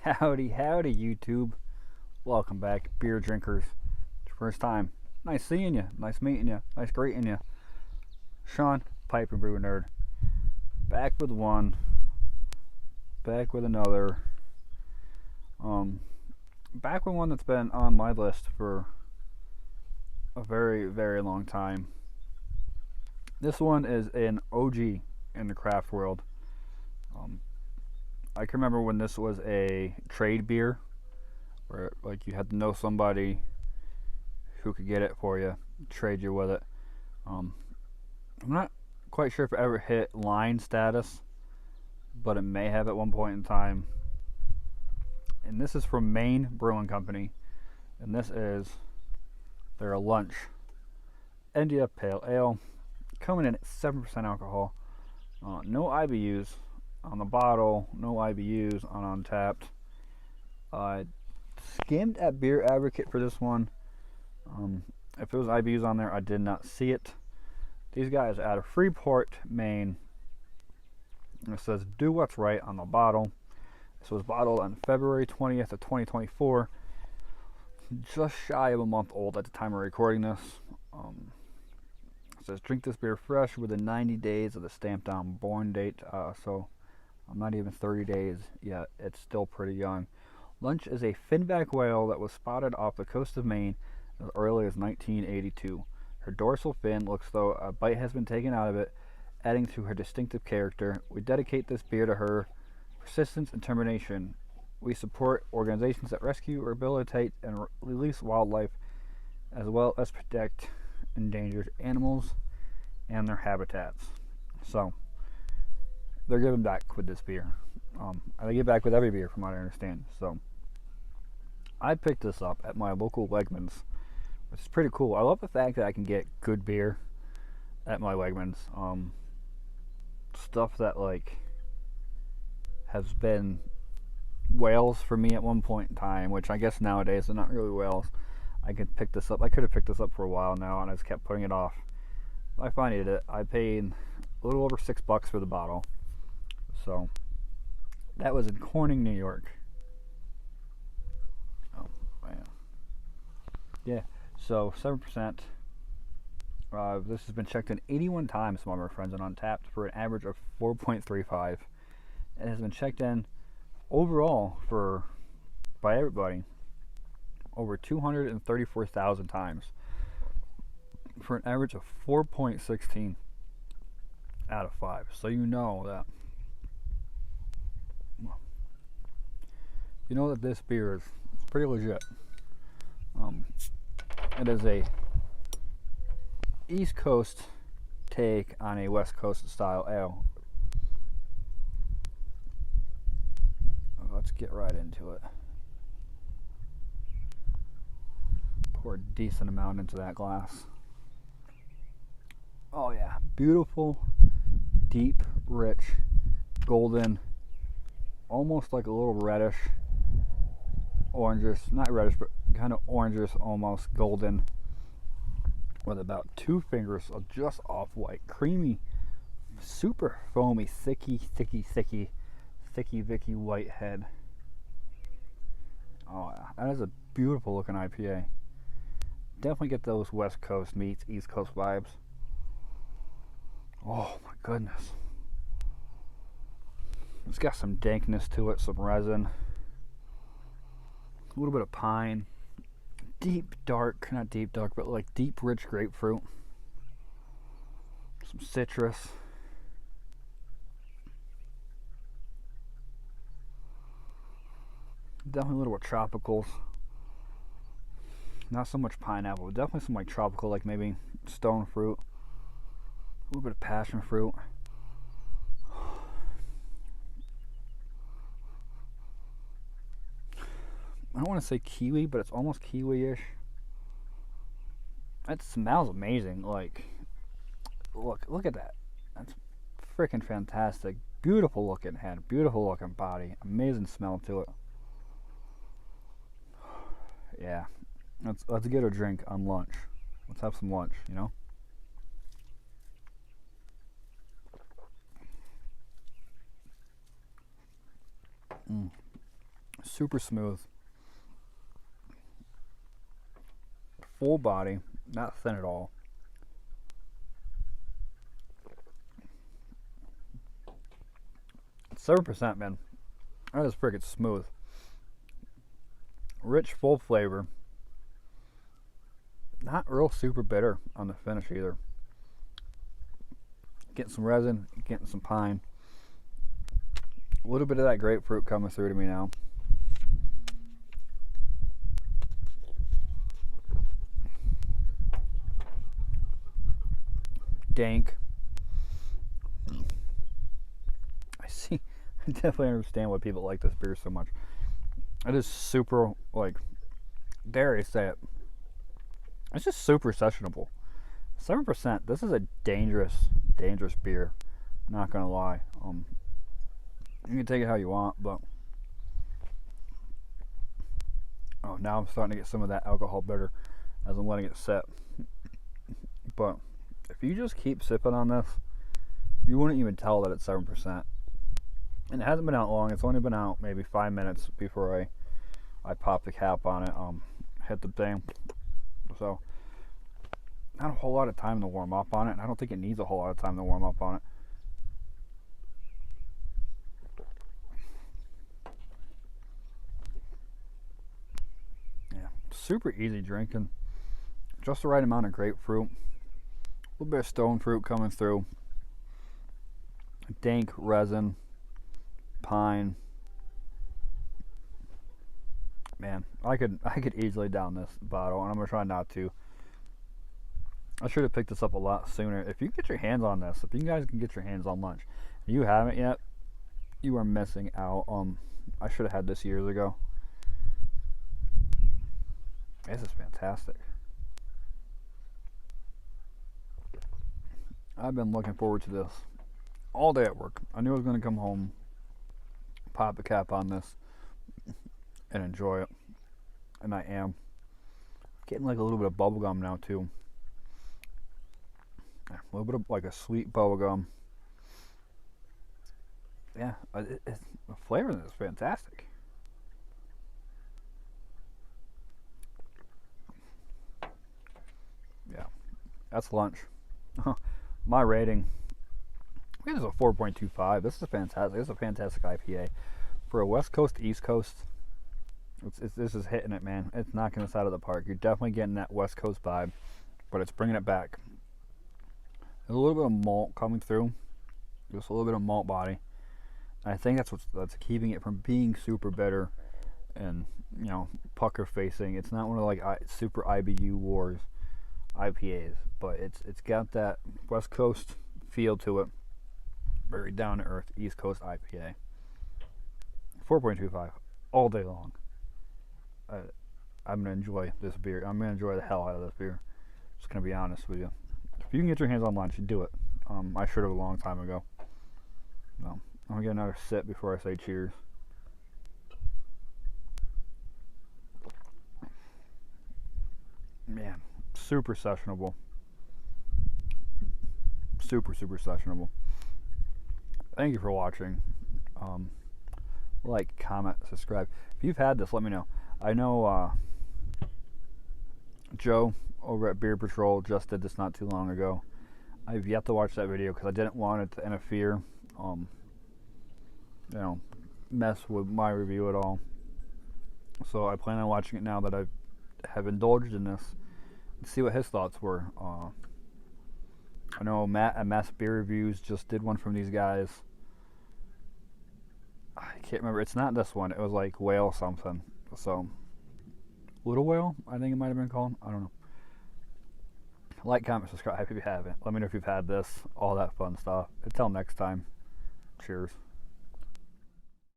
Howdy, howdy, YouTube. Welcome back, beer drinkers. It's your first time. Nice seeing you. Nice meeting you. Nice greeting you. Sean, Pipe and Brew Nerd. Back with one. Back with another. Back with one that's been on my list for a very, very long time. This one is an OG in the craft world. I can remember when this was a trade beer, where like you had to know somebody who could get it for you, trade you with it. I'm not quite sure if it ever hit line status, but it may have at one point in time. And this is from Maine Brewing Company, and this is their lunch India Pale Ale, coming in at 7% alcohol. No IBUs on the bottle, no IBUs on Untapped. Skimmed at Beer Advocate for this one. If it was IBUs on there, I did not see it. These guys out of Freeport, Maine. It says "Do What's Right" on the bottle. This was bottled on February 20th of 2024. Just shy of a month old at the time of recording this. It says drink this beer fresh within 90 days of the stamped down born date. So I'm not even 30 days yet. It's still pretty young. Lunch is a finback whale that was spotted off the coast of Maine as early as 1982. Her dorsal fin looks though a bite has been taken out of it, adding to her distinctive character. We dedicate this beer to her persistence and determination. We support organizations that rescue, rehabilitate, and release wildlife, as well as protect endangered animals and their habitats. So, they're giving back with this beer. They give back with every beer, from what I understand. So, I picked this up at my local Wegmans, which is pretty cool. I love the fact that I can get good beer at my Wegmans. Stuff that like has been whales for me at one point in time, which I guess nowadays they're not really whales. I could pick this up. I could have picked this up for a while now, and I just kept putting it off. I finally did it. I paid a little over $6 for the bottle. So that was in Corning, New York. Oh man. Yeah. So 7%. This has been checked in 81 times by my friends on Untapped for an average of 4.35. It has been checked in overall by everybody over 234,000 times for an average of 4.16 out of 5. So you know that this beer is pretty legit. It is a East Coast take on a West Coast style ale. Let's get right into it. Pour a decent amount into that glass. Oh yeah, beautiful, deep, rich, golden, almost like a little reddish, orangish, not reddish, but kind of orangish, almost golden, with about 2 fingers of just off-white, creamy, super foamy, thicky Vicky white head. Oh yeah, that is a beautiful looking IPA. Definitely get those West Coast meets East Coast vibes. Oh my goodness. It's got some dankness to it, some resin, a little bit of pine, deep dark, not deep dark, but like deep rich grapefruit, some citrus. Definitely a little tropicals. Not so much pineapple, but definitely some like tropical, like maybe stone fruit. A little bit of passion fruit. I don't want to say kiwi, but it's almost kiwi-ish. It smells amazing. Like, look at that. That's freaking fantastic. Beautiful looking head, beautiful looking body, amazing smell to it. Yeah, let's get a drink on lunch. Let's have some lunch, you know. Super smooth. Full body, not thin at all. It's 7%, man. That is freaking smooth. Rich, full flavor. Not real super bitter on the finish either. Getting some resin, getting some pine. A little bit of that grapefruit coming through to me now. Dank. I see. I definitely understand why people like this beer so much. It is super, like, dare I say it, it's just super sessionable. 7%. This is a dangerous beer. Not gonna lie. You can take it how you want, but now I'm starting to get some of that alcohol bitter as I'm letting it sit. But if you just keep sipping on this, you wouldn't even tell that it's 7%. And it hasn't been out long. It's only been out maybe 5 minutes before I pop the cap on it. Hit the thing. So not a whole lot of time to warm up on it, and I don't think it needs a whole lot of time to warm up on it. Yeah, super easy drinking. Just the right amount of grapefruit. A little bit of stone fruit coming through. Dank resin. Pine. Man, I could easily down this bottle, and I'm gonna try not to. I should have picked this up a lot sooner. If you get your hands on this, if you guys can get your hands on lunch, and you haven't yet, you are missing out. I should have had this years ago. This is fantastic. I've been looking forward to this all day at work. I knew I was going to come home, pop the cap on this, and enjoy it. And I am. Getting like a little bit of bubblegum now too. A little bit of like a sweet bubblegum. Yeah, the flavor in this is fantastic. Yeah, that's lunch. My rating, I think it's a 4.25. This is fantastic. This is a fantastic IPA. For a West Coast, East Coast, this is hitting it, man. It's knocking us out of the park. You're definitely getting that West Coast vibe, but it's bringing it back. There's a little bit of malt coming through. Just a little bit of malt body. And I think that's keeping it from being super bitter and, pucker facing. It's not one of like super IBU wars IPAs, but it's got that West Coast feel to it. Very down to earth East Coast IPA. 4.25 all day long. I'm gonna enjoy this beer. I'm gonna enjoy the hell out of this beer. Just gonna be honest with you. If you can get your hands on lunch, you do it. I should have a long time ago. No, I'm gonna get another sip before I say cheers. Man, super sessionable. Super sessionable. Thank you for watching. Like, comment, subscribe. If you've had this, let me know. I know Joe over at Beer Patrol just did this not too long ago. I've yet to watch that video because I didn't want it to interfere, mess with my review at all. So I plan on watching it now that I have indulged in this and see what his thoughts were. I know Matt at Mass Beer Reviews just did one from these guys. I can't remember. It's not this one. It was like Whale something. So, Little Whale, I think it might have been called. I don't know. Like, comment, subscribe if you haven't. Let me know if you've had this. All that fun stuff. Until next time. Cheers.